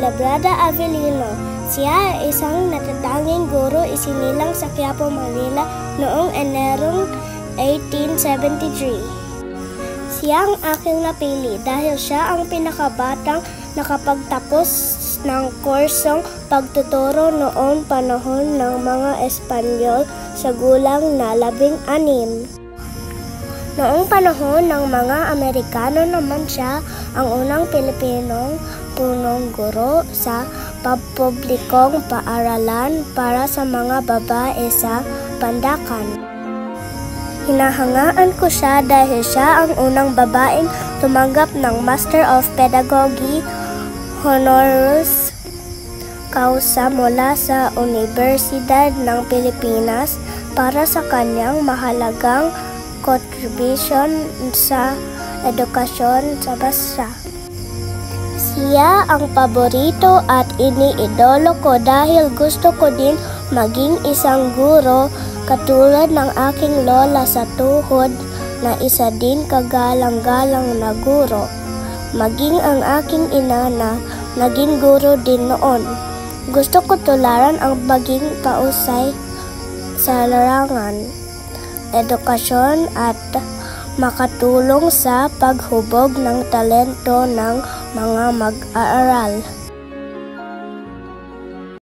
Labrada Avellino. Siya ay isang natatanging guro isinilang sa Quiapo, Manila noong Enerong 1873. Siya ang aking napili dahil siya ang pinakabatang nakapagtapos ng kursong pagtuturo noong panahon ng mga Espanyol sa gulang na 16. Noong panahon ng mga Amerikano naman siya ang unang Pilipinong punong guro sa pampublikong paaralan para sa mga babae sa Pandacan. Hinahangaan ko siya dahil siya ang unang babaeng tumanggap ng Master of Pedagogy Honoris Causa mula sa Universidad ng Pilipinas para sa kanyang mahalagang kontribusyon sa edukasyon sa bansa. Siya ang paborito at iniidolo ko dahil gusto ko din maging isang guro katulad ng aking lola sa tuhod na isa din kagalang-galang na guro. Maging ang aking ina na naging guro din noon. Gusto ko tularan ang maging pausay sa larangan, edukasyon at makatulong sa paghubog ng talento ng mga mag-aaral.